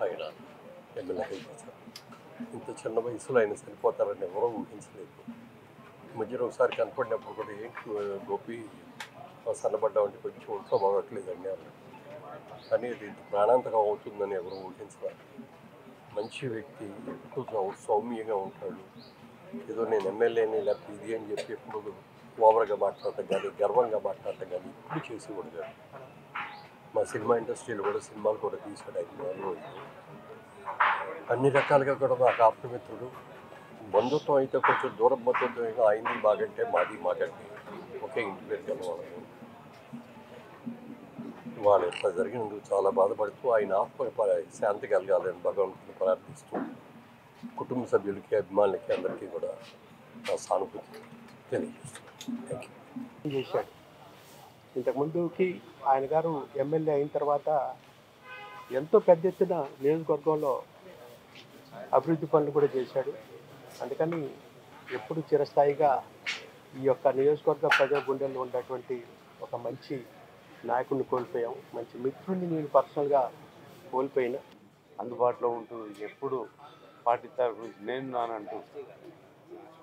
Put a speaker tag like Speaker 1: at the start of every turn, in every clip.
Speaker 1: ఆయన ఎమ్మెల్యేగా గెలిచారు. ఇంత చిన్న వయసులో ఆయన చనిపోతారని ఎవరూ ఊహించలేదు. మధ్యలో ఒకసారి కనపడినప్పుడు కూడా ఏంటి గోపి సన్నబడ్డా అంటే కొంచెం ఒంట్లో బాగట్లేదండి అన్నారు. కానీ ఇది ప్రాణాంతకం అవుతుందని ఎవరు ఊహించలేదు. మంచి వ్యక్తి, ఎక్కువ సౌమ్యంగా ఉంటాడు. ఏదో నేను ఎమ్మెల్యేని లేకపోతే ఇది అని చెప్పి ఎప్పుడు ఓవర్గా మాట్లాడటం కానీ గర్వంగా మాట్లాడటం కానీ ఇప్పుడు చేసేవాడు కాదు. మా సినిమా ఇండస్ట్రీలో కూడా సినిమాలు కూడా తీసాడు ఆయన నాలుగు. అన్ని రకాలుగా కూడా మాకు ఆప్తమిత్రుడు. బంధుత్వం అయితే కొంచెం దూరం బంధుత్వం, ఆయనది మాకంటే మాకంటే ఒకే ఇంటి పేరు కలవాళ్ళము. వాళ్ళు ఎంత జరిగినందుకు చాలా బాధపడుతూ ఆయన ఆత్మ శాంతి కలగాలని భగవంతుని ప్రార్థిస్తూ కుటుంబ సభ్యులకి అభిమానులకి అందరికీ కూడా నా సానుభూతి తెలియజేస్తున్నాను. Thank you.
Speaker 2: చేశాడు. ఇంతకుముందుకి ఆయన గారు ఎమ్మెల్యే అయిన తర్వాత ఎంతో పెద్ద ఎత్తున నియోజకవర్గంలో అభివృద్ధి పనులు కూడా చేశాడు. అందుకని ఎప్పుడు చిరస్థాయిగా ఈ యొక్క నియోజకవర్గ ప్రజా గుండెల్లో ఉన్నటువంటి ఒక మంచి నాయకుడిని కోల్పోయాం. మంచి మిత్రుడిని నేను పర్సనల్గా కోల్పోయిన.
Speaker 3: అందుబాటులో ఉంటూ ఎప్పుడు పార్టీ తరఫు నుంచి నేను నానంటూ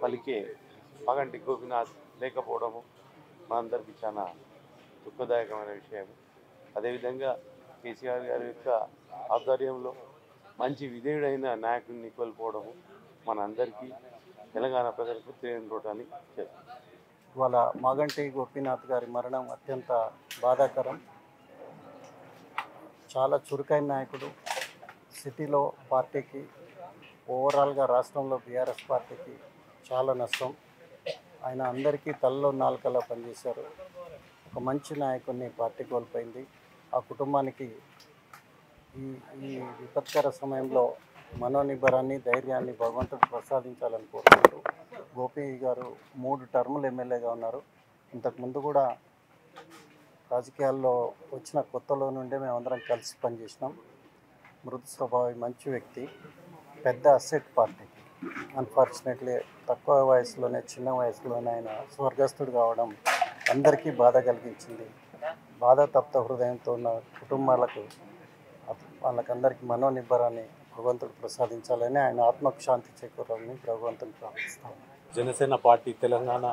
Speaker 3: పలికే మాగంటి గోపీనాథ్ లేకపోవడము మనందరికీ చాలా దుఃఖదాయకమైన విషయం. అదేవిధంగా కేసీఆర్ గారి యొక్క ఆధ్వర్యంలో మంచి విధేయుడైన నాయకుడిని కోల్పోవడము మనందరికీ తెలంగాణ ప్రజలకు తెలియని రోటాన్ని చేస్తుంది.
Speaker 4: ఇవాళ మాగంటి గోపీనాథ్ గారి మరణం అత్యంత బాధాకరం. చాలా చురుకైన నాయకుడు. సిటీలో పార్టీకి, ఓవరాల్గా రాష్ట్రంలో బీఆర్ఎస్ పార్టీకి చాలా నష్టం. ఆయన అందరికీ తలలో నాలుకలా పనిచేశారు. ఒక మంచి నాయకుడిని పార్టీ కోల్పోయింది. ఆ కుటుంబానికి ఈ విపత్కర సమయంలో మనోనిబ్బరాన్ని, ధైర్యాన్ని భగవంతుడు ప్రసాదించాలని కోరుకుంటూ, గోపి గారు 3 టర్ములు ఎమ్మెల్యేగా ఉన్నారు. ఇంతకుముందు కూడా రాజకీయాల్లో వచ్చిన కొత్తలో నుండే మేమందరం కలిసి పనిచేసినాం. మృదు స్వభావి, మంచి వ్యక్తి, పెద్ద అసెట్ పార్టీకి. అన్ఫార్చునేట్లీ తక్కువ వయసులోనే, చిన్న వయసులోనే ఆయన స్వర్గస్థుడు కావడం అందరికీ బాధ కలిగించింది. బాధ తప్త హృదయంతో ఉన్న కుటుంబాలకు, వాళ్ళకందరికీ మనోనిబ్బరాన్ని భగవంతుడు ప్రసాదించాలని, ఆయన ఆత్మకు శాంతి చేకూరాలని భగవంతుని ప్రార్థిస్తాను.
Speaker 3: జనసేన పార్టీ తెలంగాణ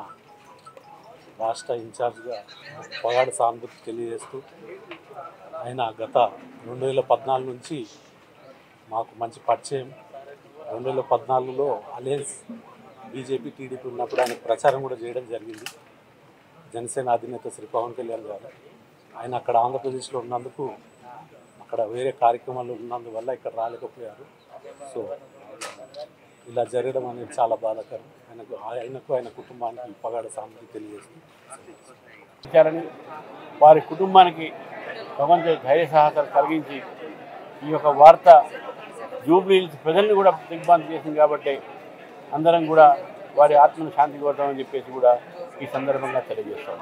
Speaker 3: రాష్ట్ర ఇన్ఛార్జ్గా పగాడు సానుభూతి తెలియజేస్తూ, ఆయన గత 2014 నుంచి మాకు మంచి పరిచయం. 2014లో అలయన్స్ బీజేపీ టీడీపీ ఉన్నప్పుడు ఆయన ప్రచారం కూడా చేయడం జరిగింది. జనసేన అధినేత శ్రీ పవన్ కళ్యాణ్ గారు ఆయన అక్కడ ఆంధ్రప్రదేశ్లో ఉన్నందుకు, అక్కడ వేరే కార్యక్రమాలు ఉన్నందువల్ల ఇక్కడ రాలేకపోయారు. సో ఇలా జరగడం అనేది చాలా బాధాకరం. ఆయనకు ఆయన కుటుంబానికి పగాడ సానుభూతి తెలియజేస్తూ
Speaker 2: వారి కుటుంబానికి భగవంతుడు ధైర్య సాహసాలు కలిగించి ఈ యొక్క వార్త జూబ్లీ హిల్స్ ప్రజల్ని కూడా దిగ్భ్రాంతి చేసింది. కాబట్టి అందరం కూడా వారి ఆత్మను శాంతి కోరుతామని చెప్పేసి కూడా ఈ సందర్భంగా తెలియజేస్తాం.